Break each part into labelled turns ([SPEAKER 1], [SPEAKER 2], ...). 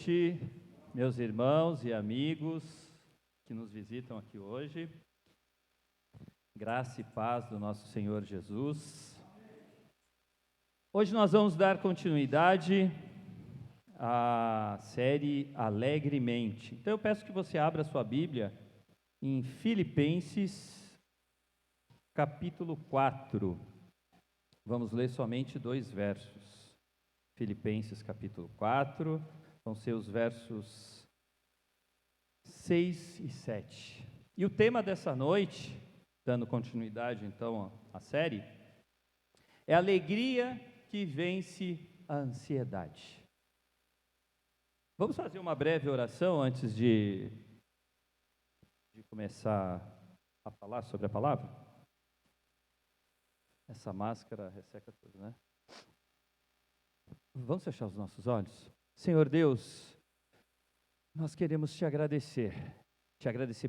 [SPEAKER 1] noite, meus irmãos e amigos que nos visitam aqui hoje. Graça e paz do nosso Senhor Jesus. Hoje nós vamos dar continuidade à série Alegremente. Então eu peço que você abra sua Bíblia em Filipenses, capítulo 4. Vamos ler somente 2 versos. Filipenses, capítulo 4. Vão ser os versos 6 e 7. E o tema dessa noite, dando continuidade então à série, é a alegria que vence a ansiedade. Vamos fazer uma breve oração antes de começar a falar sobre a palavra? Essa máscara resseca tudo, né? Vamos fechar os nossos olhos? Senhor Deus, nós queremos te agradecer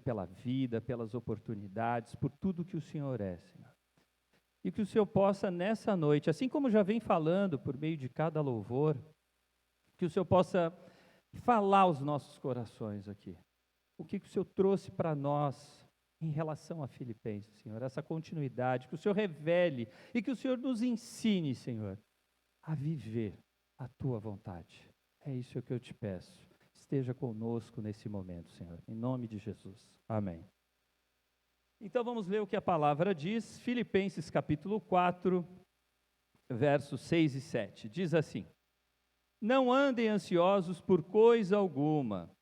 [SPEAKER 1] pela vida, pelas oportunidades, por tudo que o Senhor é, Senhor. E que o Senhor possa nessa noite, assim como já vem falando por meio de cada louvor, que o Senhor possa falar aos nossos corações aqui. O que o Senhor trouxe para nós em relação a Filipenses, Senhor, essa continuidade, que o Senhor revele e que o Senhor nos ensine, Senhor, a viver a tua vontade. É isso que eu te peço. Esteja conosco nesse momento, Senhor, em nome de Jesus. Amém. Então vamos ler o que a palavra diz, Filipenses capítulo 4, versos 6 e 7. Diz assim: Não andem ansiosos por coisa alguma,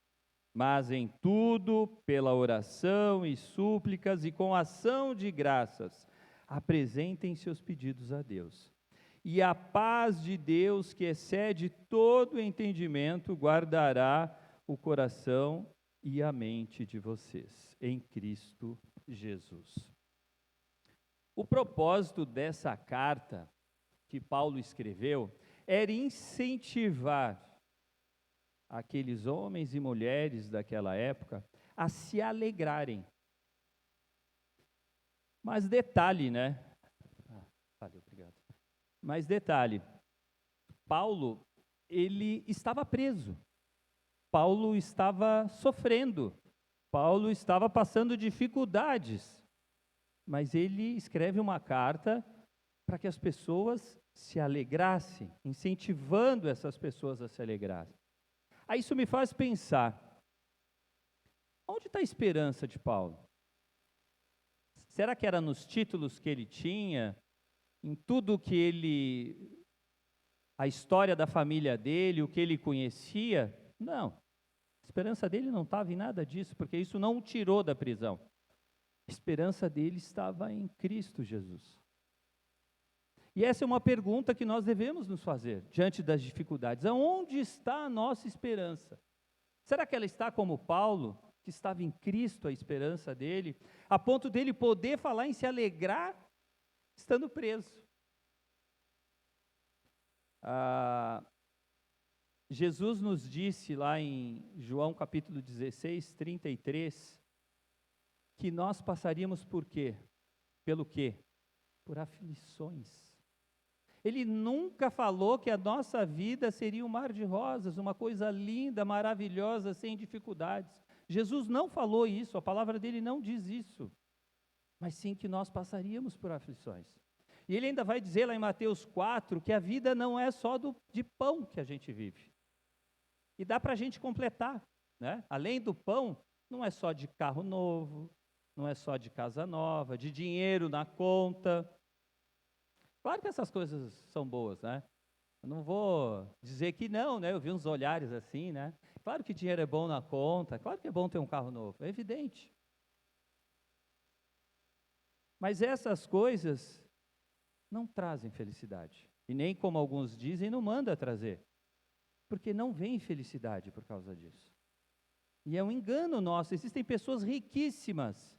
[SPEAKER 1] mas em tudo, pela oração e súplicas e com ação de graças, apresentem seus pedidos a Deus. E a paz de Deus, que excede todo o entendimento, guardará o coração e a mente de vocês, em Cristo Jesus. O propósito dessa carta que Paulo escreveu era incentivar aqueles homens e mulheres daquela época a se alegrarem. Mas detalhe, né? Valeu, obrigado. Mas detalhe, Paulo, ele estava preso, Paulo estava sofrendo, Paulo estava passando dificuldades, mas ele escreve uma carta para que as pessoas se alegrassem, incentivando essas pessoas a se alegrarem. Aí isso me faz pensar, onde está a esperança de Paulo? Será que era nos títulos que ele tinha? Em tudo que a história da família dele, o que ele conhecia? Não, a esperança dele não estava em nada disso, porque isso não o tirou da prisão. A esperança dele estava em Cristo Jesus. E essa é uma pergunta que nós devemos nos fazer, diante das dificuldades. Aonde está a nossa esperança? Será que ela está como Paulo, que estava em Cristo, a esperança dele, a ponto dele poder falar em se alegrar estando preso? Jesus nos disse lá em João capítulo 16, 33, que nós passaríamos por quê? Pelo quê? Por aflições. Ele nunca falou que a nossa vida seria um mar de rosas, uma coisa linda, maravilhosa, sem dificuldades. Jesus não falou isso, a palavra dele não diz isso, mas sim que nós passaríamos por aflições. E ele ainda vai dizer lá em Mateus 4, que a vida não é só de pão que a gente vive. E dá para a gente completar, né? Além do pão, não é só de carro novo, não é só de casa nova, de dinheiro na conta. Claro que essas coisas são boas, né? Eu não vou dizer que não, né? Eu vi uns olhares assim, né? Claro que dinheiro é bom na conta, claro que é bom ter um carro novo, é evidente. Mas essas coisas não trazem felicidade. E nem, como alguns dizem, não manda trazer. Porque não vem felicidade por causa disso. E é um engano nosso. Existem pessoas riquíssimas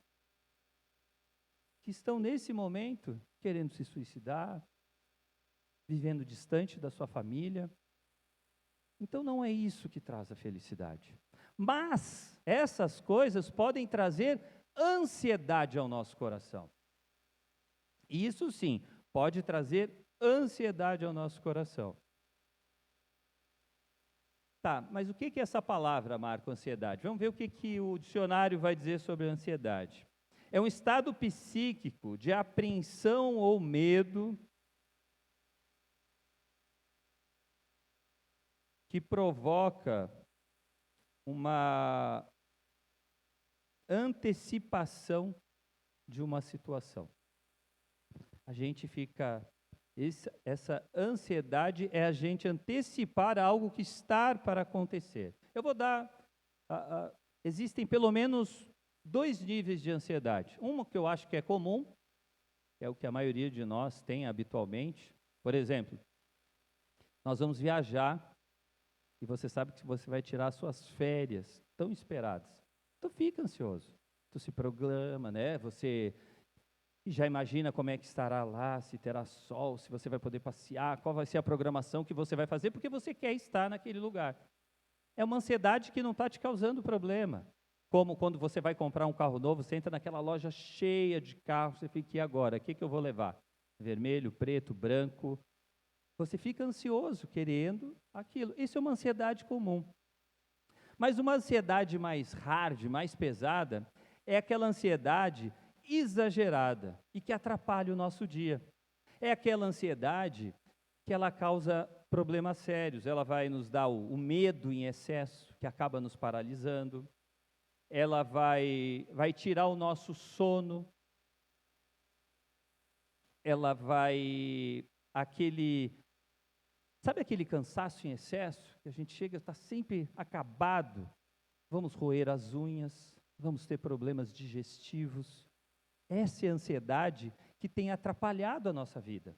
[SPEAKER 1] que estão nesse momento querendo se suicidar, vivendo distante da sua família. Então não é isso que traz a felicidade. Mas essas coisas podem trazer ansiedade ao nosso coração. Isso sim, pode trazer ansiedade ao nosso coração. Tá, mas o que é essa palavra, Marco, ansiedade? Vamos ver o que o dicionário vai dizer sobre a ansiedade. É um estado psíquico de apreensão ou medo que provoca uma antecipação de uma situação. A gente fica... Essa ansiedade é a gente antecipar algo que está para acontecer. Eu vou dar... existem pelo menos 2 níveis de ansiedade. Uma que eu acho que é comum, que é o que a maioria de nós tem habitualmente. Por exemplo, nós vamos viajar e você sabe que você vai tirar suas férias tão esperadas. Tu fica ansioso, tu se programa, né? Você já imagina como é que estará lá, se terá sol, se você vai poder passear, qual vai ser a programação que você vai fazer, porque você quer estar naquele lugar. É uma ansiedade que não está te causando problema. Como quando você vai comprar um carro novo, você entra naquela loja cheia de carros, você fica, e agora? O que eu vou levar? Vermelho, preto, branco. Você fica ansioso, querendo aquilo. Isso é uma ansiedade comum. Mas uma ansiedade mais hard, mais pesada, é aquela ansiedade exagerada e que atrapalha o nosso dia. É aquela ansiedade que ela causa problemas sérios. Ela vai nos dar o medo em excesso, que acaba nos paralisando. Ela vai tirar o nosso sono. Ela vai... Sabe aquele cansaço em excesso? Que a gente chega, está sempre acabado. Vamos roer as unhas, vamos ter problemas digestivos. Essa é a ansiedade que tem atrapalhado a nossa vida.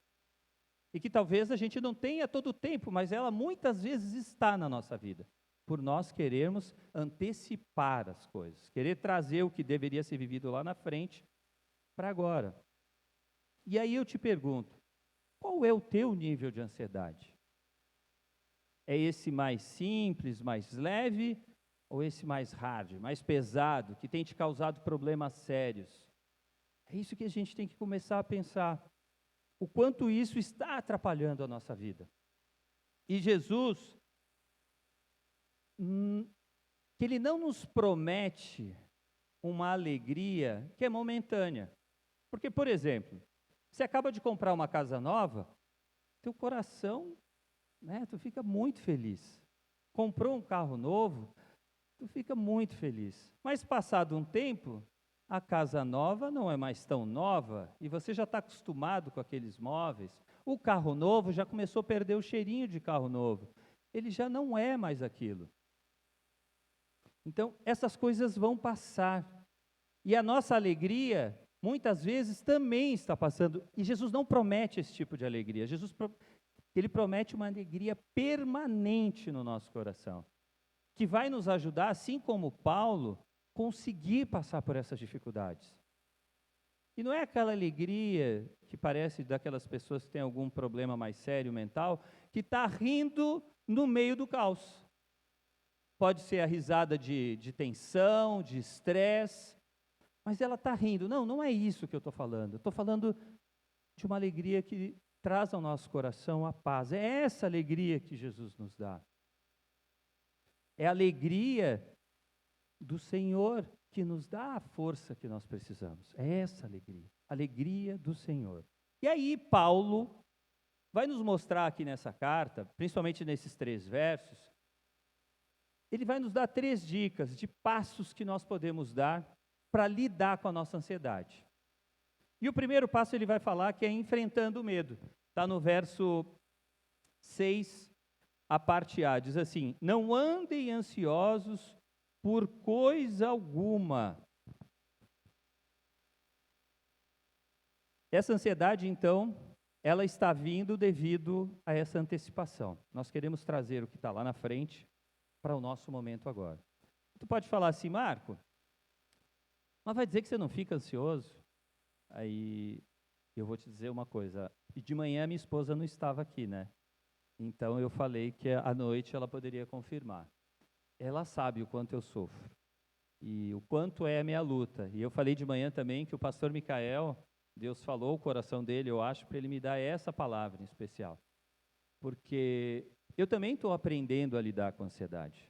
[SPEAKER 1] E que talvez a gente não tenha todo o tempo, mas ela muitas vezes está na nossa vida. Por nós querermos antecipar as coisas, querer trazer o que deveria ser vivido lá na frente para agora. E aí eu te pergunto, qual é o teu nível de ansiedade? É esse mais simples, mais leve, ou esse mais hard, mais pesado, que tem te causado problemas sérios? É isso que a gente tem que começar a pensar. O quanto isso está atrapalhando a nossa vida. E Jesus, que Ele não nos promete uma alegria que é momentânea. Porque, por exemplo, você acaba de comprar uma casa nova, teu coração, né, tu fica muito feliz. Comprou um carro novo, tu fica muito feliz. Mas passado um tempo, a casa nova não é mais tão nova e você já está acostumado com aqueles móveis. O carro novo já começou a perder o cheirinho de carro novo. Ele já não é mais aquilo. Então, essas coisas vão passar. E a nossa alegria, muitas vezes, também está passando. E Jesus não promete esse tipo de alegria. Ele promete uma alegria permanente no nosso coração, que vai nos ajudar, assim como Paulo, conseguir passar por essas dificuldades. E não é aquela alegria que parece daquelas pessoas que têm algum problema mais sério mental, que está rindo no meio do caos. Pode ser a risada de tensão, de estresse, mas ela está rindo. Não, não é isso que eu estou falando. Eu estou falando de uma alegria que traz ao nosso coração a paz. É essa alegria que Jesus nos dá. É a alegria do Senhor que nos dá a força que nós precisamos. É essa alegria do Senhor. E aí Paulo vai nos mostrar aqui nessa carta, principalmente nesses 3 versos, ele vai nos dar 3 dicas de passos que nós podemos dar para lidar com a nossa ansiedade. E o primeiro passo ele vai falar que é enfrentando o medo. Está no verso 6, a parte A, diz assim: não andem ansiosos por coisa alguma. Essa ansiedade, então, ela está vindo devido a essa antecipação. Nós queremos trazer o que está lá na frente para o nosso momento agora. Tu pode falar assim, Marco, mas vai dizer que você não fica ansioso? Aí eu vou te dizer uma coisa, e de manhã minha esposa não estava aqui, né? Então eu falei que à noite ela poderia confirmar. Ela sabe o quanto eu sofro e o quanto é a minha luta. E eu falei de manhã também que o pastor Micael, Deus falou o coração dele, eu acho, para ele me dar essa palavra em especial. Porque Eu também estou aprendendo a lidar com a ansiedade,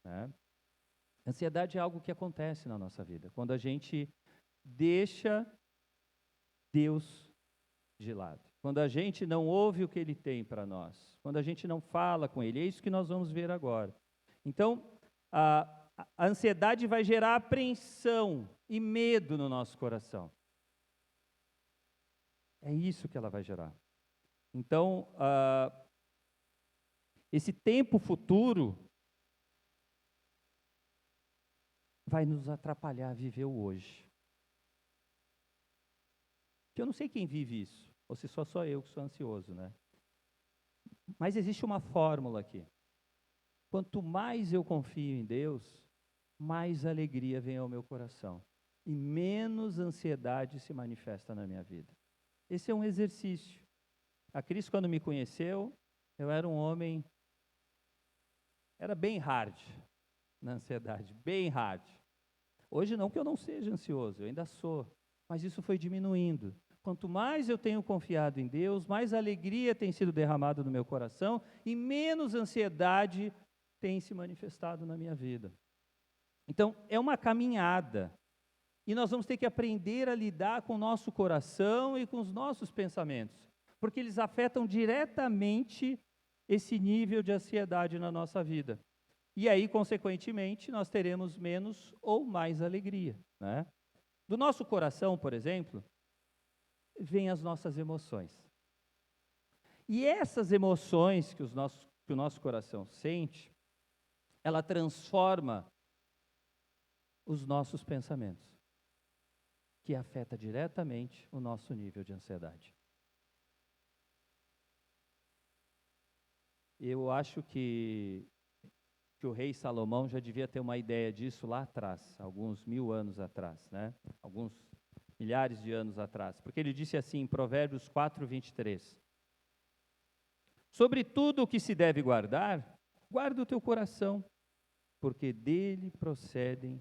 [SPEAKER 1] né? Ansiedade é algo que acontece na nossa vida, quando a gente deixa Deus de lado, quando a gente não ouve o que Ele tem para nós, quando a gente não fala com Ele. É isso que nós vamos ver agora. Então, a ansiedade vai gerar apreensão e medo no nosso coração. É isso que ela vai gerar. Então, esse tempo futuro vai nos atrapalhar a viver o hoje. Eu não sei quem vive isso, ou se só eu que sou ansioso, né? Mas existe uma fórmula aqui. Quanto mais eu confio em Deus, mais alegria vem ao meu coração e menos ansiedade se manifesta na minha vida. Esse é um exercício. A Cris, quando me conheceu, eu era um homem, era bem hard na ansiedade, bem hard. Hoje não que eu não seja ansioso, eu ainda sou, mas isso foi diminuindo. Quanto mais eu tenho confiado em Deus, mais alegria tem sido derramada no meu coração e menos ansiedade tem se manifestado na minha vida. Então, é uma caminhada. E nós vamos ter que aprender a lidar com o nosso coração e com os nossos pensamentos, porque eles afetam diretamente esse nível de ansiedade na nossa vida. E aí, consequentemente, nós teremos menos ou mais alegria, né? Do nosso coração, por exemplo, vêm as nossas emoções. E essas emoções que o nosso coração sente, ela transforma os nossos pensamentos, que afeta diretamente o nosso nível de ansiedade. Eu acho que o rei Salomão já devia ter uma ideia disso lá atrás, alguns 1000 anos atrás, né? Alguns milhares de anos atrás, porque ele disse assim em Provérbios 4:23: sobre tudo o que se deve guardar, guarda o teu coração, porque dele procedem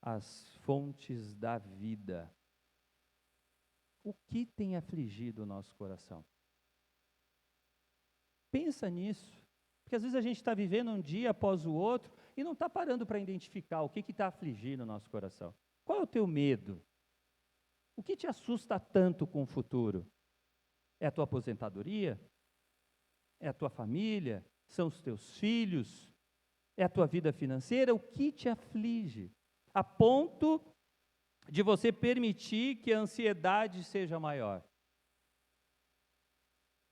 [SPEAKER 1] as fontes da vida. O que tem afligido o nosso coração? Pensa nisso, porque às vezes a gente está vivendo um dia após o outro e não está parando para identificar o que está afligindo o nosso coração. Qual é o teu medo? O que te assusta tanto com o futuro? É a tua aposentadoria? É a tua família? São os teus filhos? É a tua vida financeira? O que te aflige? A ponto de você permitir que a ansiedade seja maior.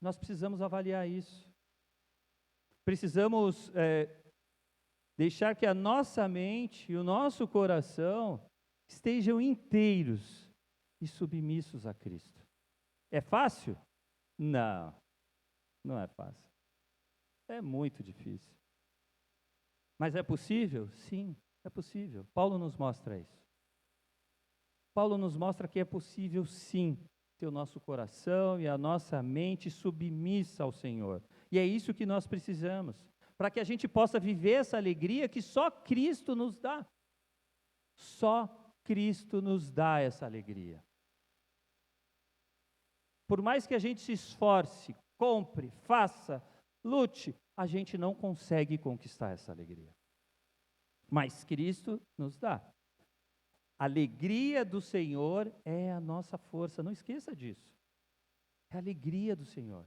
[SPEAKER 1] Nós precisamos avaliar isso. Precisamos deixar que a nossa mente e o nosso coração estejam inteiros e submissos a Cristo. É fácil? Não, não é fácil. É muito difícil. Mas é possível? Sim, é possível. Paulo nos mostra isso. Paulo nos mostra que é possível, sim, ter o nosso coração e a nossa mente submissa ao Senhor. E é isso que nós precisamos, para que a gente possa viver essa alegria que só Cristo nos dá. Só Cristo nos dá essa alegria. Por mais que a gente se esforce, compre, faça, lute, a gente não consegue conquistar essa alegria. Mas Cristo nos dá. A alegria do Senhor é a nossa força, não esqueça disso. É a alegria do Senhor.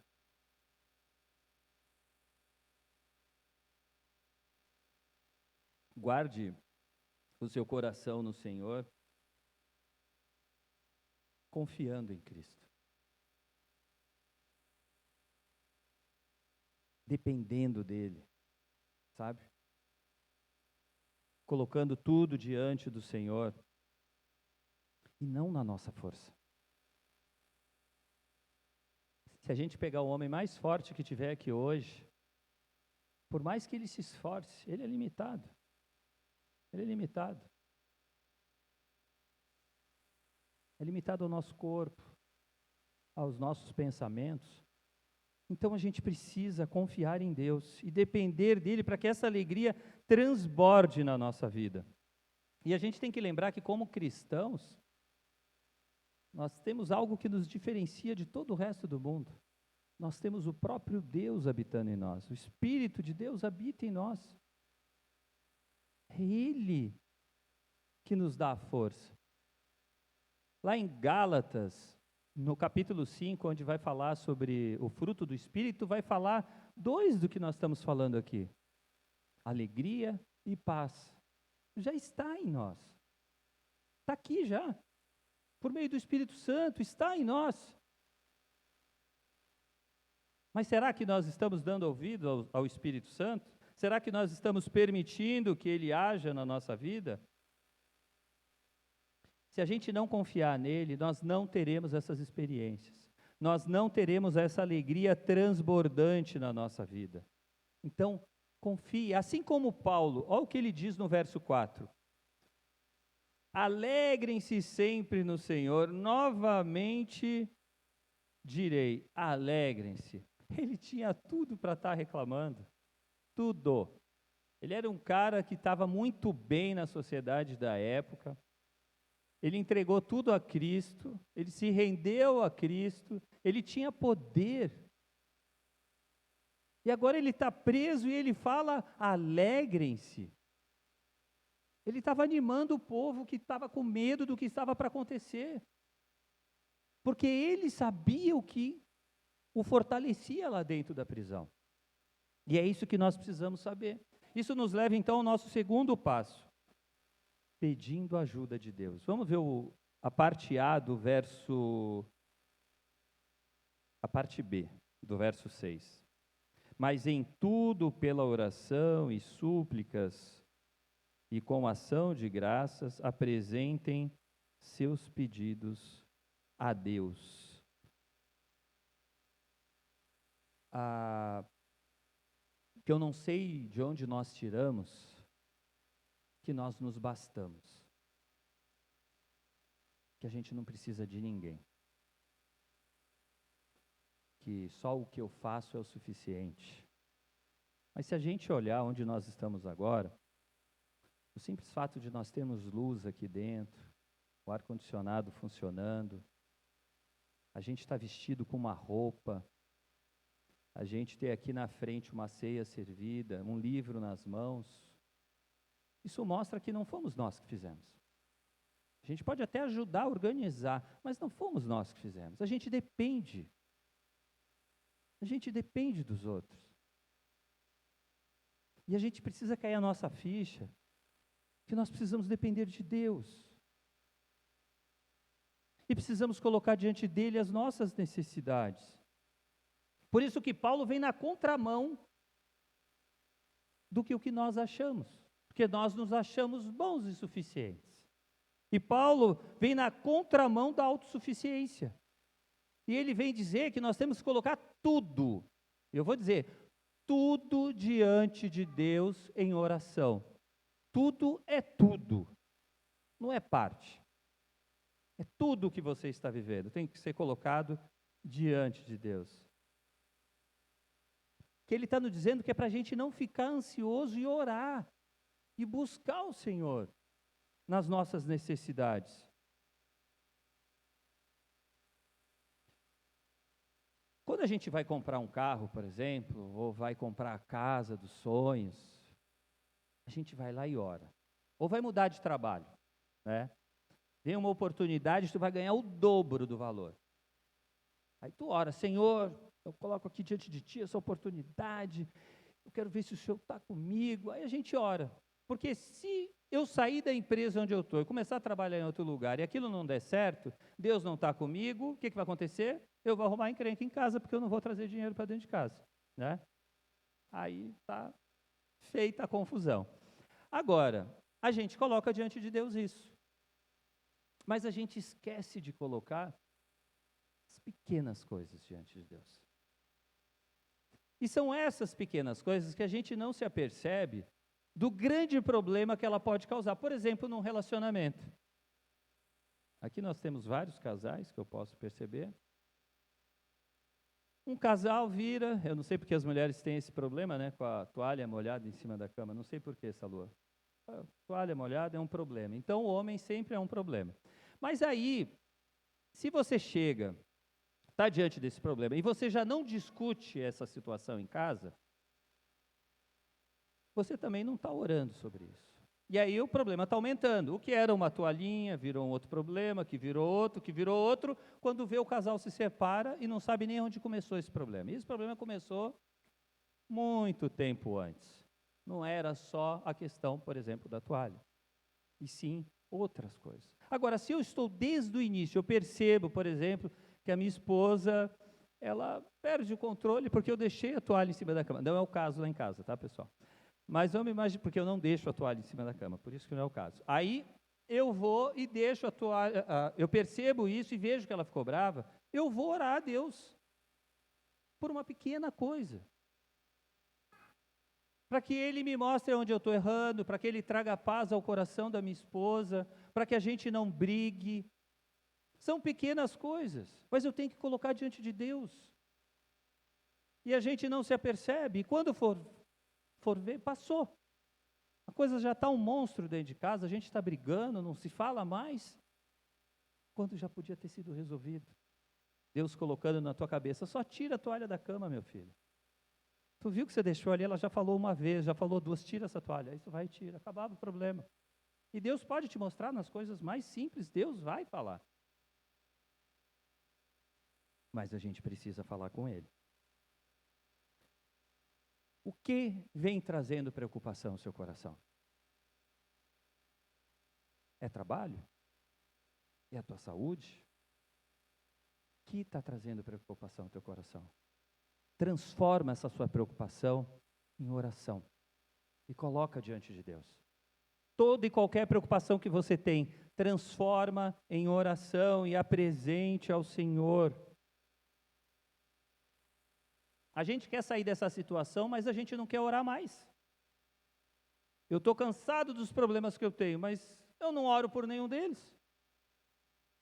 [SPEAKER 1] Guarde o seu coração no Senhor, confiando em Cristo. Dependendo dEle, sabe? Colocando tudo diante do Senhor e não na nossa força. Se a gente pegar o homem mais forte que tiver aqui hoje, por mais que ele se esforce, ele é limitado. Ele é limitado. É limitado ao nosso corpo, aos nossos pensamentos. Então a gente precisa confiar em Deus e depender dEle para que essa alegria transborde na nossa vida. E a gente tem que lembrar que, como cristãos, nós temos algo que nos diferencia de todo o resto do mundo. Nós temos o próprio Deus habitando em nós. O Espírito de Deus habita em nós. É Ele que nos dá a força. Lá em Gálatas, no capítulo 5, onde vai falar sobre o fruto do Espírito, vai falar dois do que nós estamos falando aqui: alegria e paz. Já está em nós. Está aqui já. Por meio do Espírito Santo, está em nós. Mas será que nós estamos dando ouvido ao Espírito Santo? Será que nós estamos permitindo que Ele haja na nossa vida? Se a gente não confiar nele, nós não teremos essas experiências. Nós não teremos essa alegria transbordante na nossa vida. Então, confie, assim como Paulo, olha o que ele diz no verso 4. Alegrem-se sempre no Senhor, novamente direi, alegrem-se. Ele tinha tudo para estar reclamando, tudo. Ele era um cara que estava muito bem na sociedade da época, ele entregou tudo a Cristo, ele se rendeu a Cristo, ele tinha poder. E agora ele está preso e ele fala, alegrem-se. Ele estava animando o povo que estava com medo do que estava para acontecer. Porque ele sabia o que o fortalecia lá dentro da prisão. E é isso que nós precisamos saber. Isso nos leva então ao nosso segundo passo. Pedindo a ajuda de Deus. Vamos ver a parte A do verso... A parte B do verso 6. Mas em tudo pela oração e súplicas e com ação de graças apresentem seus pedidos a Deus. Que eu não sei de onde nós tiramos que nós nos bastamos, que a gente não precisa de ninguém, que só o que eu faço é o suficiente. Mas se a gente olhar onde nós estamos agora, o simples fato de nós termos luz aqui dentro, o ar-condicionado funcionando, a gente está vestido com uma roupa, a gente ter aqui na frente uma ceia servida, um livro nas mãos, isso mostra que não fomos nós que fizemos. A gente pode até ajudar a organizar, mas não fomos nós que fizemos. A gente depende dos outros. E a gente precisa cair a nossa ficha, que nós precisamos depender de Deus. E precisamos colocar diante dele as nossas necessidades. Por isso que Paulo vem na contramão do que o que nós achamos, porque nós nos achamos bons e suficientes. E Paulo vem na contramão da autossuficiência. E ele vem dizer que nós temos que colocar tudo, eu vou dizer, tudo diante de Deus em oração. Tudo é tudo, não é parte. É tudo o que você está vivendo, tem que ser colocado diante de Deus. Que ele está nos dizendo que é para a gente não ficar ansioso e orar, e buscar o Senhor nas nossas necessidades. Quando a gente vai comprar um carro, por exemplo, ou vai comprar a casa dos sonhos, a gente vai lá e ora. Ou vai mudar de trabalho, né? Vem uma oportunidade, tu vai ganhar o dobro do valor. Aí tu ora, Senhor, eu coloco aqui diante de ti essa oportunidade, eu quero ver se o Senhor está comigo. Aí a gente ora, porque se eu sair da empresa onde eu estou e começar a trabalhar em outro lugar e aquilo não der certo, Deus não está comigo, o que vai acontecer? Eu vou arrumar encrenca em casa, porque eu não vou trazer dinheiro para dentro de casa, né? Aí está feita a confusão. Agora, a gente coloca diante de Deus isso, mas a gente esquece de colocar as pequenas coisas diante de Deus. E são essas pequenas coisas que a gente não se apercebe do grande problema que ela pode causar. Por exemplo, num relacionamento. Aqui nós temos vários casais que eu posso perceber. Um casal vira, eu não sei porque as mulheres têm esse problema, né, com a toalha molhada em cima da cama, não sei por que essa lua. A toalha molhada é um problema. Então, o homem sempre é um problema. Mas aí, se você chega, está diante desse problema, e você já não discute essa situação em casa, você também não está orando sobre isso. E aí o problema está aumentando. O que era uma toalhinha, virou um outro problema, que virou outro, que virou outro. Quando vê, o casal se separa e não sabe nem onde começou esse problema. E esse problema começou muito tempo antes. Não era só a questão, por exemplo, da toalha, e sim outras coisas. Agora, se eu estou desde o início, eu percebo, por exemplo, que a minha esposa, ela perde o controle porque eu deixei a toalha em cima da cama. Não é o caso lá em casa, tá, pessoal? Mas vamos imaginar, porque eu não deixo a toalha em cima da cama, por isso que não é o caso. Aí eu vou e deixo a toalha, eu percebo isso e vejo que ela ficou brava, eu vou orar a Deus por uma pequena coisa. Para que Ele me mostre onde eu estou errando, para que Ele traga paz ao coração da minha esposa, para que a gente não brigue. São pequenas coisas, mas eu tenho que colocar diante de Deus. E a gente não se apercebe, e quando for ver, passou. A coisa já está um monstro dentro de casa, a gente está brigando, não se fala mais, quando já podia ter sido resolvido. Deus colocando na tua cabeça, só tira a toalha da cama, meu filho. Tu viu que você deixou ali, ela já falou uma vez, já falou duas, tira essa toalha. Aí tu vai e tira, acabava o problema. E Deus pode te mostrar nas coisas mais simples, Deus vai falar. Mas a gente precisa falar com Ele. O que vem trazendo preocupação ao seu coração? É trabalho? É a tua saúde? O que está trazendo preocupação ao teu coração? Transforma essa sua preocupação em oração e coloca diante de Deus. Toda e qualquer preocupação que você tem, transforma em oração e apresente ao Senhor. A gente quer sair dessa situação, mas a gente não quer orar mais. Eu estou cansado dos problemas que eu tenho, mas eu não oro por nenhum deles.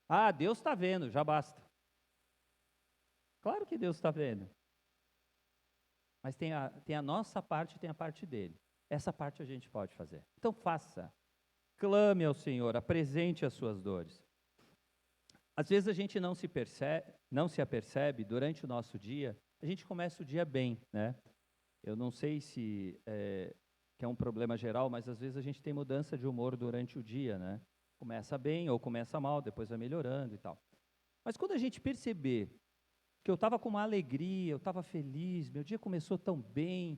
[SPEAKER 1] Ah, Deus está vendo, já basta. Claro que Deus está vendo. Mas tem a nossa parte e tem a parte dele. Essa parte a gente pode fazer. Então faça. Clame ao Senhor, apresente as suas dores. Às vezes a gente não se apercebe durante o nosso dia, a gente começa o dia bem, né? Eu não sei se que é um problema geral, mas às vezes a gente tem mudança de humor durante o dia, né? Começa bem ou começa mal, depois vai melhorando e tal. Mas quando a gente perceber que eu estava com uma alegria, eu estava feliz, meu dia começou tão bem,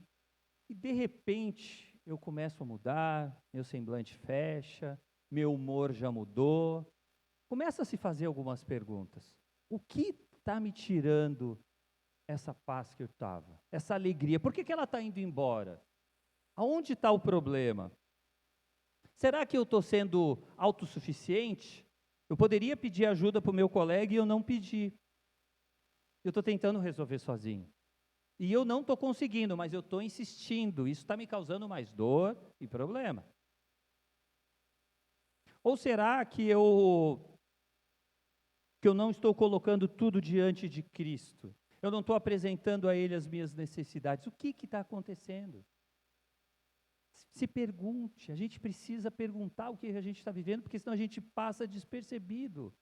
[SPEAKER 1] e de repente eu começo a mudar, meu semblante fecha, meu humor já mudou, começa a se fazer algumas perguntas. O que está me tirando essa paz que eu estava, essa alegria? Por que ela está indo embora? Aonde está o problema? Será que eu estou sendo autossuficiente? Eu poderia pedir ajuda para o meu colega e eu não pedi. Eu estou tentando resolver sozinho. E eu não estou conseguindo, mas eu estou insistindo. Isso está me causando mais dor e problema. Ou será que eu não estou colocando tudo diante de Cristo? Eu não estou apresentando a Ele as minhas necessidades. O que está acontecendo? Se pergunte, a gente precisa perguntar o que a gente está vivendo, porque senão a gente passa despercebido.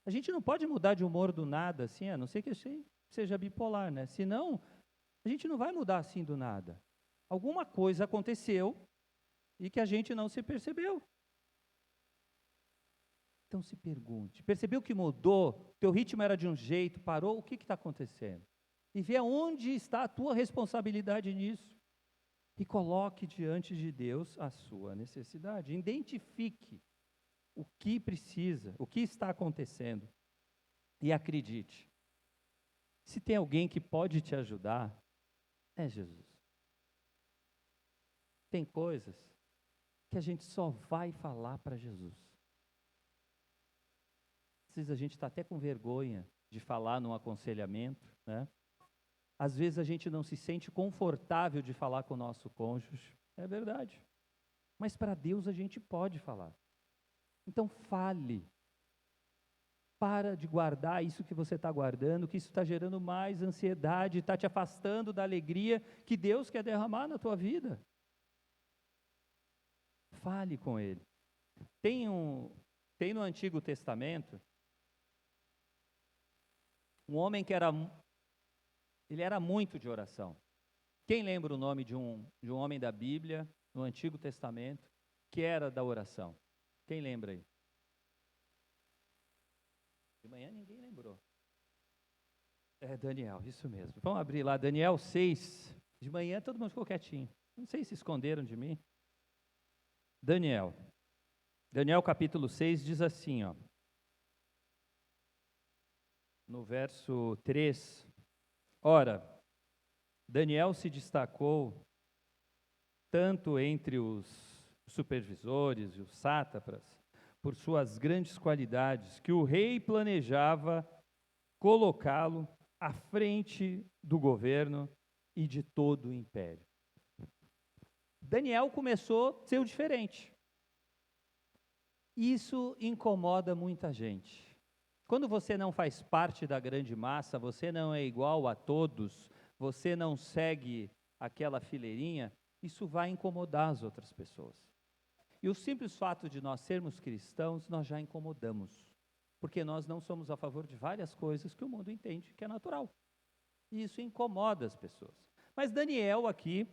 [SPEAKER 1] A gente não pode mudar de humor do nada, assim, a não ser que seja bipolar, né? Senão, a gente não vai mudar assim do nada. Alguma coisa aconteceu e que a gente não se percebeu. Então se pergunte, percebeu que mudou? Teu ritmo era de um jeito, parou, o que está acontecendo? E vê onde está a tua responsabilidade nisso. E coloque diante de Deus a sua necessidade. Identifique o que precisa, o que está acontecendo. E acredite, se tem alguém que pode te ajudar, é Jesus. Tem coisas que a gente só vai falar para Jesus. Às vezes a gente está até com vergonha de falar num aconselhamento, né? Às vezes a gente não se sente confortável de falar com o nosso cônjuge, é verdade. Mas para Deus a gente pode falar. Então fale. Para de guardar isso que você está guardando, que isso está gerando mais ansiedade, está te afastando da alegria que Deus quer derramar na tua vida. Fale com Ele. Tem no Antigo Testamento Um homem que ele era muito de oração. Quem lembra o nome de um homem da Bíblia, no Antigo Testamento, que era da oração? Quem lembra aí? De manhã ninguém lembrou. É Daniel, isso mesmo. Vamos abrir lá, Daniel 6. De manhã todo mundo ficou quietinho. Não sei se esconderam de mim. Daniel capítulo 6 diz assim, ó, no verso 3. Ora, Daniel se destacou tanto entre os supervisores e os sátrapas por suas grandes qualidades, que o rei planejava colocá-lo à frente do governo e de todo o império. Daniel começou a ser o diferente. Isso incomoda muita gente. Quando você não faz parte da grande massa, você não é igual a todos, você não segue aquela fileirinha, isso vai incomodar as outras pessoas. E o simples fato de nós sermos cristãos, nós já incomodamos, porque nós não somos a favor de várias coisas que o mundo entende que é natural. E isso incomoda as pessoas. Mas Daniel aqui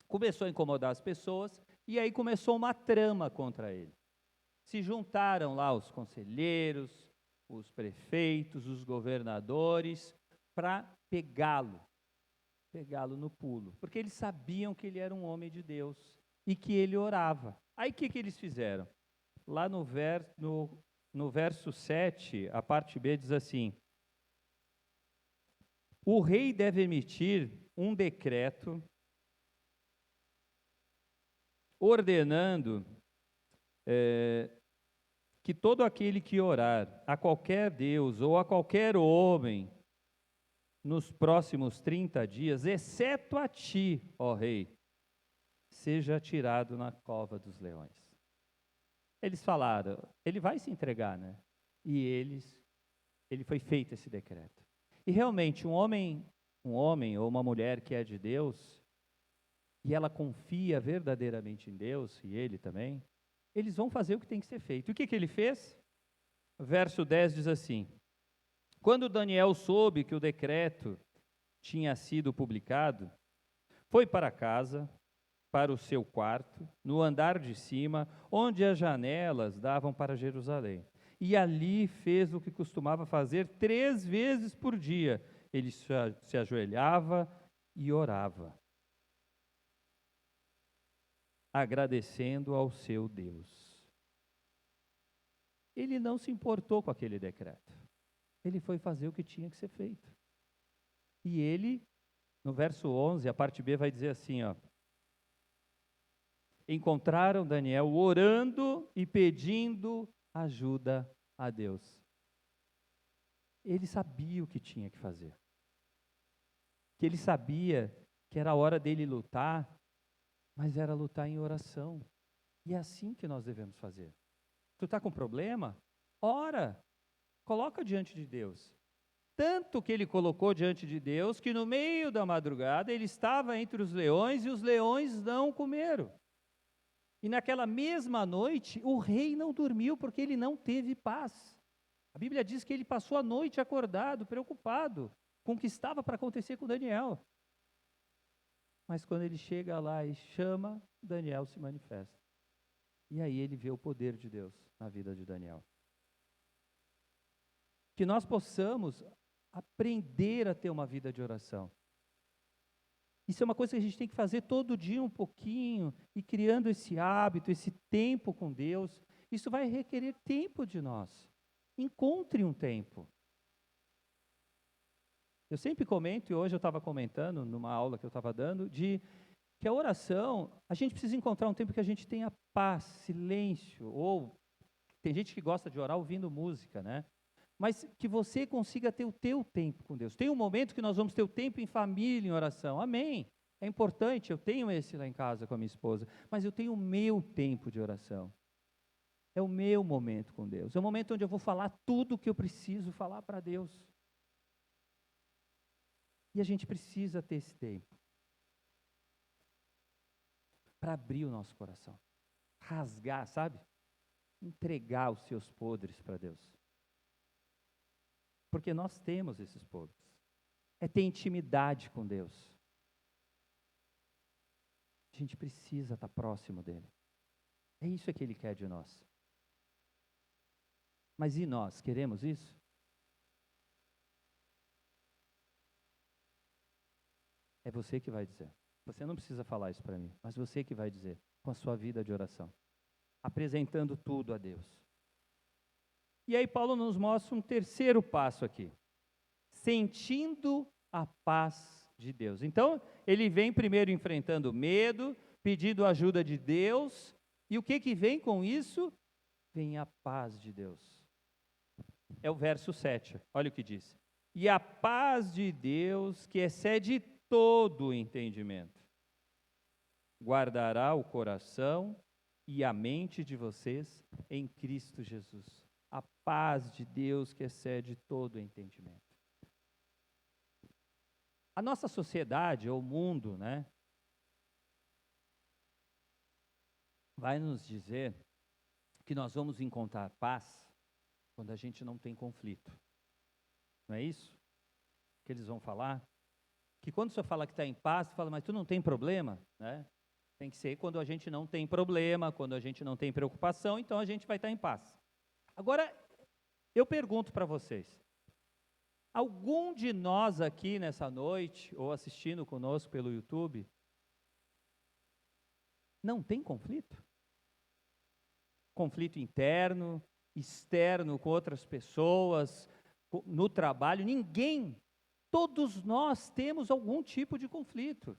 [SPEAKER 1] começou a incomodar as pessoas, e aí começou uma trama contra ele. Se juntaram lá os conselheiros, os prefeitos, os governadores, para pegá-lo no pulo, porque eles sabiam que ele era um homem de Deus e que ele orava. Aí o que eles fizeram? Lá no verso 7, a parte B diz assim: o rei deve emitir um decreto ordenando que todo aquele que orar a qualquer Deus ou a qualquer homem nos próximos 30 dias, exceto a ti, ó rei, seja tirado na cova dos leões. Eles falaram, ele vai se entregar, né? E ele foi feito esse decreto. E realmente, um homem ou uma mulher que é de Deus, e ela confia verdadeiramente em Deus, e ele também, eles vão fazer o que tem que ser feito. E o que ele fez? Verso 10 diz assim: quando Daniel soube que o decreto tinha sido publicado, foi para casa, para o seu quarto, no andar de cima, onde as janelas davam para Jerusalém. E ali fez o que costumava fazer 3 vezes por dia. Ele se ajoelhava e orava, agradecendo ao seu Deus. Ele não se importou com aquele decreto. Ele foi fazer o que tinha que ser feito. E ele, no verso 11, a parte B vai dizer assim, ó: encontraram Daniel orando e pedindo ajuda a Deus. Ele sabia o que tinha que fazer. Que ele sabia que era a hora dele lutar, mas era lutar em oração. E é assim que nós devemos fazer. Tu está com problema? Ora, coloca diante de Deus. Tanto que ele colocou diante de Deus, que no meio da madrugada ele estava entre os leões e os leões não comeram. E naquela mesma noite, o rei não dormiu porque ele não teve paz. A Bíblia diz que ele passou a noite acordado, preocupado com o que estava para acontecer com Daniel. Mas quando ele chega lá e chama, Daniel se manifesta. E aí ele vê o poder de Deus na vida de Daniel. Que nós possamos aprender a ter uma vida de oração. Isso é uma coisa que a gente tem que fazer todo dia um pouquinho, e criando esse hábito, esse tempo com Deus. Isso vai requerer tempo de nós. Encontre um tempo. Eu sempre comento, e hoje eu estava comentando numa aula que eu estava dando, de que a oração, a gente precisa encontrar um tempo que a gente tenha paz, silêncio, ou tem gente que gosta de orar ouvindo música, né? Mas que você consiga ter o teu tempo com Deus. Tem um momento que nós vamos ter o tempo em família, em oração. Amém. É importante, eu tenho esse lá em casa com a minha esposa, mas eu tenho o meu tempo de oração. É o meu momento com Deus. É o momento onde eu vou falar tudo o que eu preciso falar para Deus. E a gente precisa ter esse tempo para abrir o nosso coração. Rasgar, sabe? Entregar os seus podres para Deus. Porque nós temos esses podres. É ter intimidade com Deus. A gente precisa estar próximo dele. É isso que ele quer de nós. Mas e nós, queremos isso? É você que vai dizer. Você não precisa falar isso para mim, mas você que vai dizer, com a sua vida de oração. Apresentando tudo a Deus. E aí Paulo nos mostra um terceiro passo aqui. Sentindo a paz de Deus. Então, ele vem primeiro enfrentando o medo, pedindo a ajuda de Deus, e o que vem com isso? Vem a paz de Deus. É o verso 7, olha o que diz. E a paz de Deus, que excede todo o entendimento, guardará o coração e a mente de vocês em Cristo Jesus. A paz de Deus que excede todo o entendimento. A nossa sociedade, ou o mundo, né, vai nos dizer que nós vamos encontrar paz quando a gente não tem conflito. Não é isso que eles vão falar? Que quando você fala que está em paz, você fala, mas tu não tem problema, né? Tem que ser quando a gente não tem problema, quando a gente não tem preocupação, então a gente vai estar em paz. Agora, eu pergunto para vocês, algum de nós aqui nessa noite, ou assistindo conosco pelo YouTube, não tem conflito? Conflito interno, externo com outras pessoas, no trabalho, ninguém, todos nós temos algum tipo de conflito.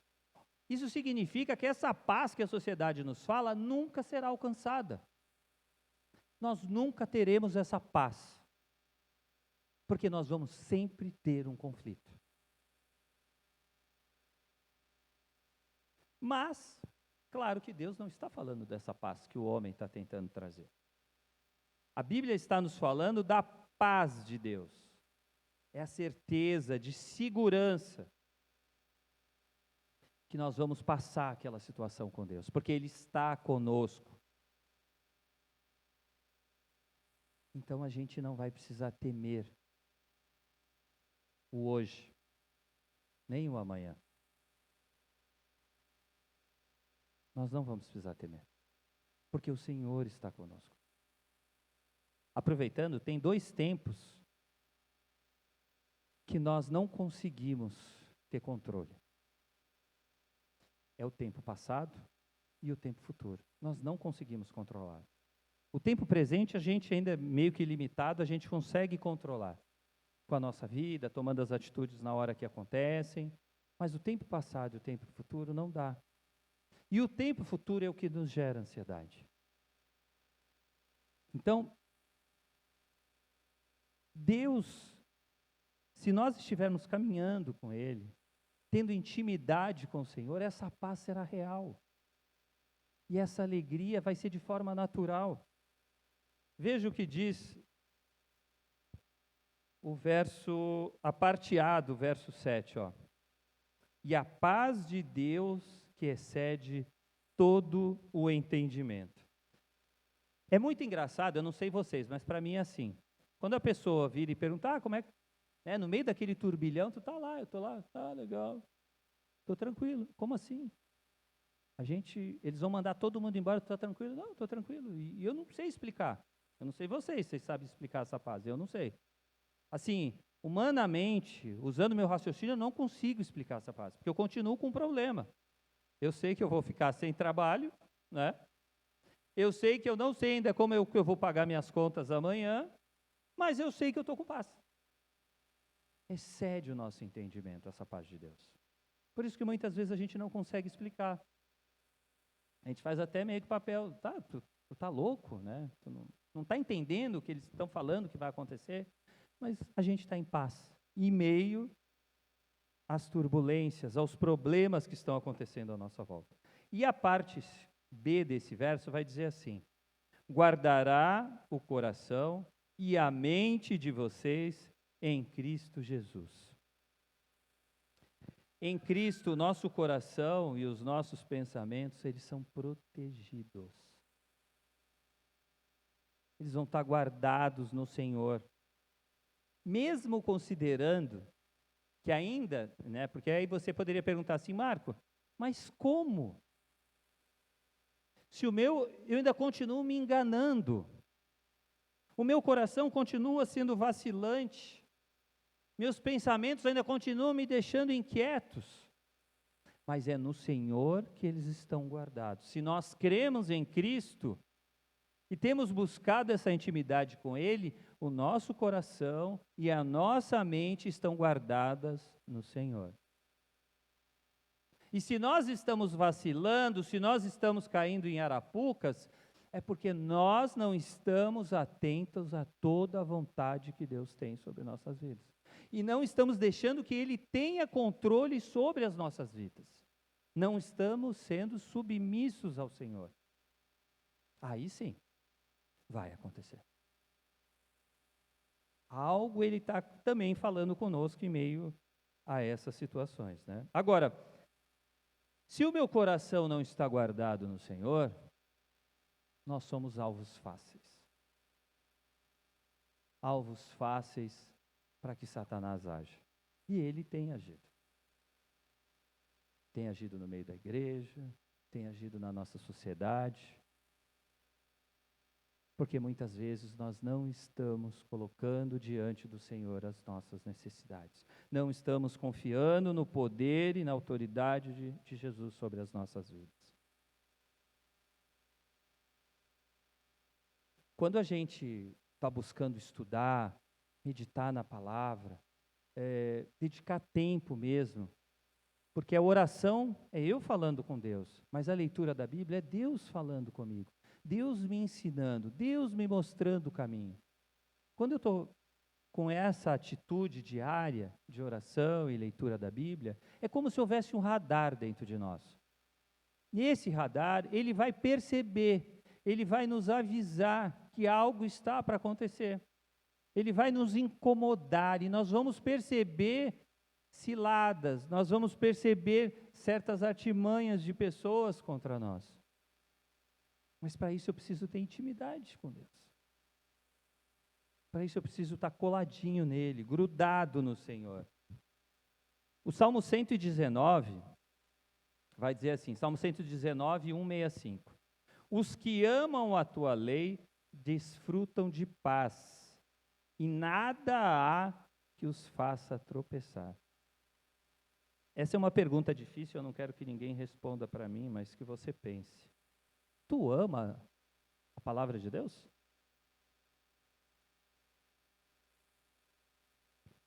[SPEAKER 1] Isso significa que essa paz que a sociedade nos fala nunca será alcançada. Nós nunca teremos essa paz, porque nós vamos sempre ter um conflito. Mas, claro que Deus não está falando dessa paz que o homem está tentando trazer. A Bíblia está nos falando da paz de Deus. É a certeza de segurança que nós vamos passar aquela situação com Deus, porque Ele está conosco. Então a gente não vai precisar temer o hoje, nem o amanhã. Nós não vamos precisar temer, porque o Senhor está conosco. Aproveitando, tem 2 tempos que nós não conseguimos ter controle. É o tempo passado e o tempo futuro. Nós não conseguimos controlar. O tempo presente a gente ainda é meio que limitado, a gente consegue controlar com a nossa vida, tomando as atitudes na hora que acontecem, mas o tempo passado e o tempo futuro não dá. E o tempo futuro é o que nos gera ansiedade. Então, Deus, se nós estivermos caminhando com Ele, tendo intimidade com o Senhor, essa paz será real. E essa alegria vai ser de forma natural. Veja o que diz a parte A do verso 7, ó. E a paz de Deus que excede todo o entendimento. É muito engraçado, eu não sei vocês, mas para mim é assim. Quando a pessoa vira e pergunta, como é que, no meio daquele turbilhão, tu está lá, eu estou lá, tá legal, estou tranquilo. Como assim? Eles vão mandar todo mundo embora, tu está tranquilo? Não, estou tranquilo. E eu não sei explicar. Eu não sei vocês sabem explicar essa paz, eu não sei. Assim, humanamente, usando meu raciocínio, eu não consigo explicar essa paz, porque eu continuo com um problema. Eu sei que eu vou ficar sem trabalho, né? Eu sei que eu não sei ainda como eu vou pagar minhas contas amanhã, mas eu sei que eu estou com paz. Excede o nosso entendimento, essa paz de Deus. Por isso que muitas vezes a gente não consegue explicar. A gente faz até meio que papel, tu tá louco, né? Tu não está entendendo o que eles estão falando que vai acontecer, mas a gente está em paz, em meio às turbulências, aos problemas que estão acontecendo à nossa volta. E a parte B desse verso vai dizer assim: guardará o coração e a mente de vocês em Cristo Jesus. Em Cristo, o nosso coração e os nossos pensamentos, eles são protegidos. Eles vão estar guardados no Senhor. mesmo considerando que ainda, né, porque aí você poderia perguntar assim, Marco, mas como? Se eu ainda continuo me enganando, o meu coração continua sendo vacilante, meus pensamentos ainda continuam me deixando inquietos, mas é no Senhor que eles estão guardados. Se nós cremos em Cristo e temos buscado essa intimidade com Ele, o nosso coração e a nossa mente estão guardadas no Senhor. E se nós estamos vacilando, se nós estamos caindo em arapucas, é porque nós não estamos atentos a toda a vontade que Deus tem sobre nossas vidas. E não estamos deixando que Ele tenha controle sobre as nossas vidas. Não estamos sendo submissos ao Senhor. Aí sim, vai acontecer. Algo Ele está também falando conosco em meio a essas situações, né? Agora, se o meu coração não está guardado no Senhor, nós somos alvos fáceis. Alvos fáceis para que Satanás haja. E ele tem agido. Tem agido no meio da igreja, tem agido na nossa sociedade. Porque muitas vezes nós não estamos colocando diante do Senhor as nossas necessidades. Não estamos confiando no poder e na autoridade de Jesus sobre as nossas vidas. Quando a gente está buscando estudar, meditar na palavra, dedicar tempo mesmo, porque a oração é eu falando com Deus, mas a leitura da Bíblia é Deus falando comigo. Deus me ensinando, Deus me mostrando o caminho. Quando eu estou com essa atitude diária de oração e leitura da Bíblia, é como se houvesse um radar dentro de nós. E esse radar, ele vai perceber, ele vai nos avisar que algo está para acontecer. Ele vai nos incomodar e nós vamos perceber ciladas, nós vamos perceber certas artimanhas de pessoas contra nós. Mas para isso eu preciso ter intimidade com Deus. Para isso eu preciso estar coladinho nele, grudado no Senhor. O Salmo 119 vai dizer assim, Salmo 119, 165. Os que amam a tua lei desfrutam de paz, e nada há que os faça tropeçar. Essa é uma pergunta difícil, eu não quero que ninguém responda para mim, mas que você pense. Tu ama a palavra de Deus?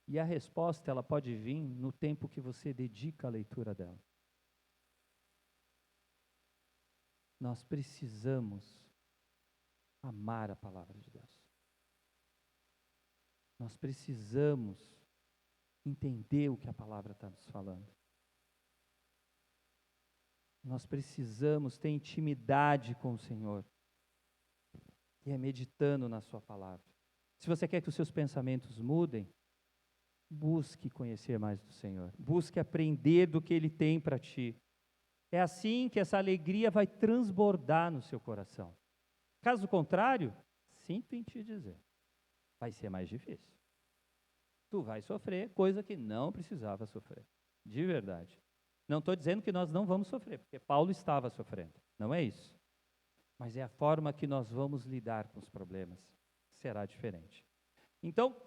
[SPEAKER 1] E a resposta, ela pode vir no tempo que você dedica à leitura dela. Nós precisamos amar a palavra de Deus. Nós precisamos entender o que a palavra está nos falando. Nós precisamos ter intimidade com o Senhor. E é meditando na sua palavra. Se você quer que os seus pensamentos mudem, busque conhecer mais do Senhor. Busque aprender do que Ele tem para ti. É assim que essa alegria vai transbordar no seu coração. Caso contrário, sinto em te dizer, vai ser mais difícil. Tu vai sofrer coisa que não precisava sofrer. De verdade. Não estou dizendo que nós não vamos sofrer, porque Paulo estava sofrendo. Não é isso. Mas é a forma que nós vamos lidar com os problemas. Será diferente. Então,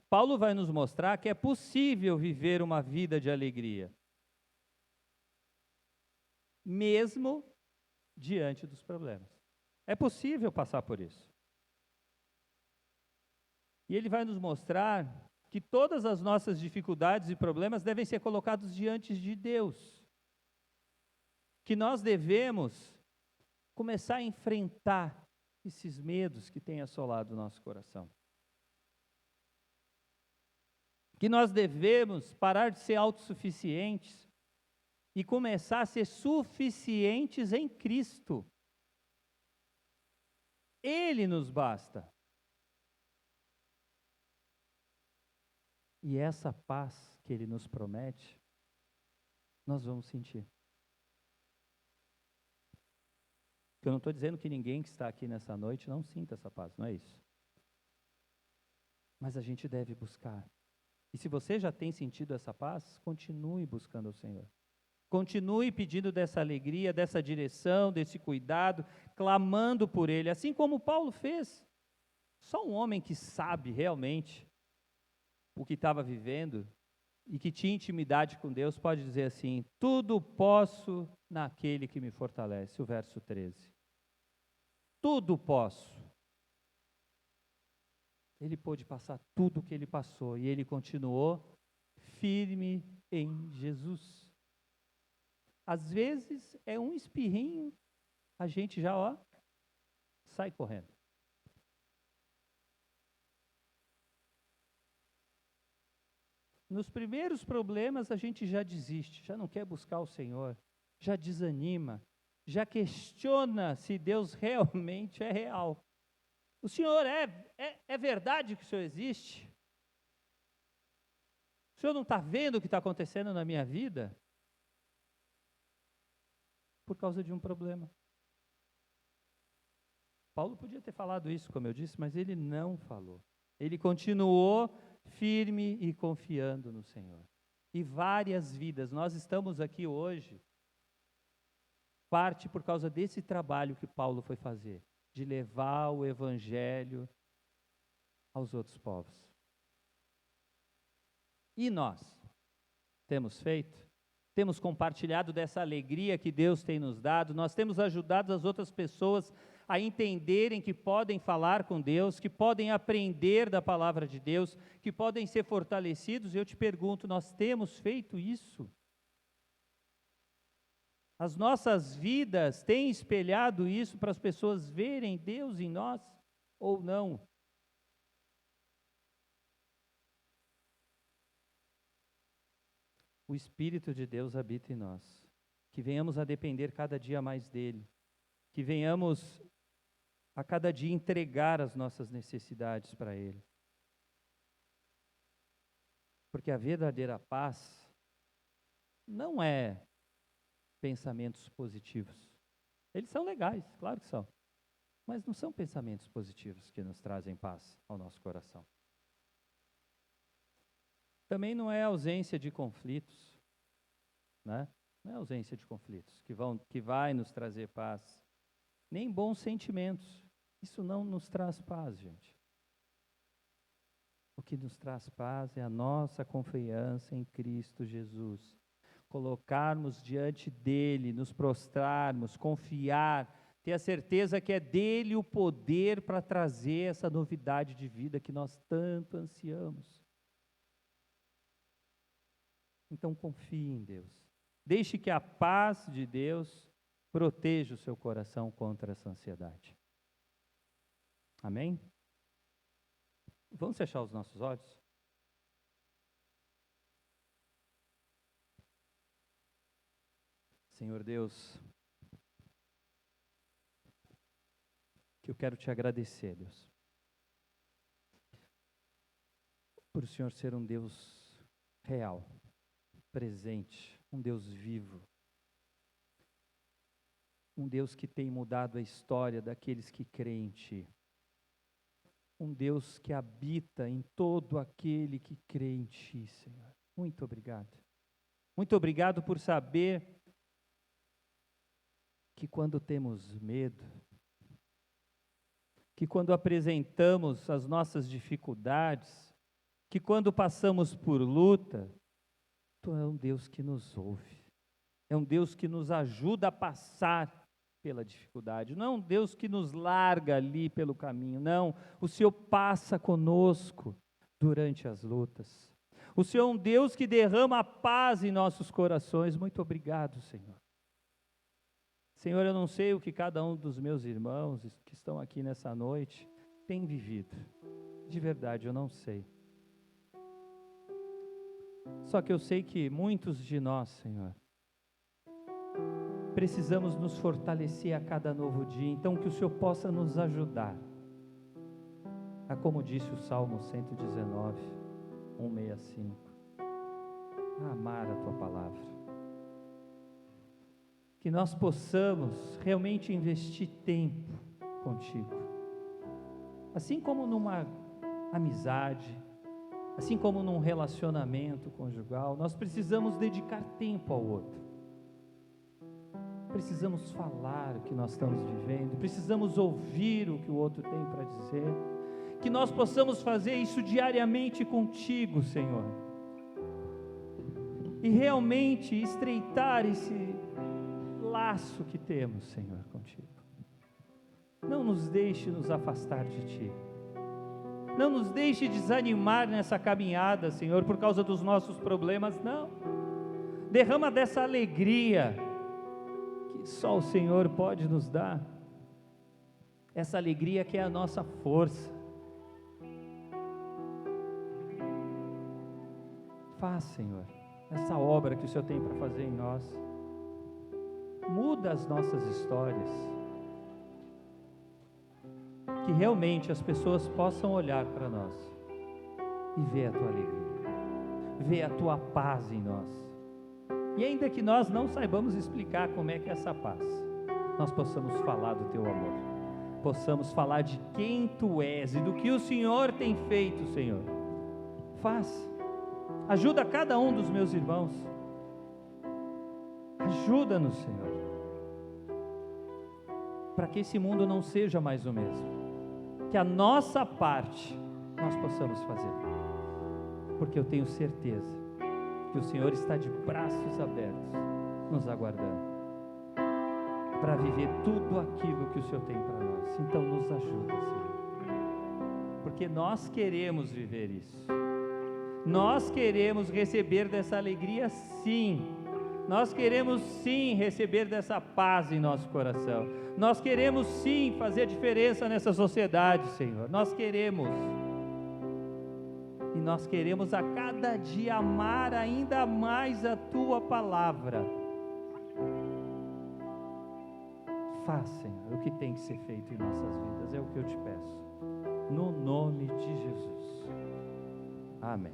[SPEAKER 1] Paulo vai nos mostrar que é possível viver uma vida de alegria, mesmo diante dos problemas. É possível passar por isso. E ele vai nos mostrar que todas as nossas dificuldades e problemas devem ser colocados diante de Deus. Que nós devemos começar a enfrentar esses medos que têm assolado o nosso coração. Que nós devemos parar de ser autossuficientes e começar a ser suficientes em Cristo. Ele nos basta. E essa paz que Ele nos promete, nós vamos sentir. Eu não estou dizendo que ninguém que está aqui nessa noite não sinta essa paz, não é isso. mas a gente deve buscar. E se você já tem sentido essa paz, continue buscando o Senhor. Continue pedindo dessa alegria, dessa direção, desse cuidado, clamando por Ele, assim como Paulo fez. Só um homem que sabe realmente o que estava vivendo e que tinha intimidade com Deus pode dizer assim: tudo posso naquele que me fortalece. O verso 13. Tudo posso. Ele pôde passar tudo o que ele passou e ele continuou firme em Jesus. Às vezes é um espirrinho, a gente já, sai correndo. Nos primeiros problemas a gente já desiste, já não quer buscar o Senhor, já desanima, já questiona se Deus realmente é real. O Senhor é verdade que o Senhor existe? O Senhor não está vendo o que está acontecendo na minha vida? Por causa de um problema. Paulo podia ter falado isso, como eu disse, mas ele não falou. Ele continuou firme e confiando no Senhor. E várias vidas, nós estamos aqui hoje, parte por causa desse trabalho que Paulo foi fazer, de levar o Evangelho aos outros povos. E nós? Temos feito? Temos compartilhado dessa alegria que Deus tem nos dado, nós temos ajudado as outras pessoas a entenderem que podem falar com Deus, que podem aprender da palavra de Deus, que podem ser fortalecidos. Eu te pergunto, nós temos feito isso? As nossas vidas têm espelhado isso para as pessoas verem Deus em nós ou não? O Espírito de Deus habita em nós, que venhamos a depender cada dia mais dEle, que venhamos a cada dia entregar as nossas necessidades para Ele. Porque a verdadeira paz não é pensamentos positivos. Eles são legais, claro que são, mas não são pensamentos positivos que nos trazem paz ao nosso coração. Também não é ausência de conflitos, né? Não é ausência de conflitos que vai nos trazer paz, nem bons sentimentos. Isso não nos traz paz, gente. O que nos traz paz é a nossa confiança em Cristo Jesus. Colocarmos diante dEle, nos prostrarmos, confiar, ter a certeza que é dEle o poder para trazer essa novidade de vida que nós tanto ansiamos. Então confie em Deus. Deixe que a paz de Deus proteja o seu coração contra essa ansiedade. Amém? Vamos fechar os nossos olhos? Senhor Deus, que eu quero te agradecer, Deus, por o Senhor ser um Deus real, presente, um Deus vivo, um Deus que tem mudado a história daqueles que creem em Ti, um Deus que habita em todo aquele que crê em Ti, Senhor. Muito obrigado. Muito obrigado por saber que quando temos medo, que quando apresentamos as nossas dificuldades, que quando passamos por luta, Tu é um Deus que nos ouve, é um Deus que nos ajuda a passar pela dificuldade, não é um Deus que nos larga ali pelo caminho, não, o Senhor passa conosco durante as lutas, o Senhor é um Deus que derrama a paz em nossos corações. Muito obrigado, Senhor. Senhor, eu não sei o que cada um dos meus irmãos que estão aqui nessa noite tem vivido, de verdade eu não sei. Só que eu sei que muitos de nós, Senhor, precisamos nos fortalecer a cada novo dia, então que o Senhor possa nos ajudar a, como disse o Salmo 119, 165, a amar a Tua palavra. Que nós possamos realmente investir tempo contigo, assim como numa amizade, assim como num relacionamento conjugal, nós precisamos dedicar tempo ao outro. Precisamos falar o que nós estamos vivendo, precisamos ouvir o que o outro tem para dizer, que nós possamos fazer isso diariamente contigo, Senhor, e realmente estreitar esse laço que temos, Senhor, contigo. Não nos deixe nos afastar de Ti, não nos deixe desanimar nessa caminhada, Senhor, por causa dos nossos problemas, não. Derrama dessa alegria que só o Senhor pode nos dar, essa alegria que é a nossa força. Faz, Senhor, essa obra que o Senhor tem para fazer em nós. Muda as nossas histórias, que realmente as pessoas possam olhar para nós e ver a Tua alegria, ver a Tua paz em nós. E ainda que nós não saibamos explicar como é que é essa paz, nós possamos falar do Teu amor, possamos falar de quem Tu és e do que o Senhor tem feito, Senhor. Faz, ajuda cada um dos meus irmãos, ajuda-nos, Senhor, para que esse mundo não seja mais o mesmo, que a nossa parte nós possamos fazer, porque eu tenho certeza que o Senhor está de braços abertos, nos aguardando, para viver tudo aquilo que o Senhor tem para nós. Então nos ajuda, Senhor, porque nós queremos viver isso, nós queremos receber dessa alegria, sim, nós queremos sim receber dessa paz em nosso coração, nós queremos sim fazer a diferença nessa sociedade, Senhor, nós queremos, e nós queremos a cada dia amar ainda mais a Tua palavra. Faz, Senhor, o que tem que ser feito em nossas vidas, é o que eu te peço, no nome de Jesus, amém.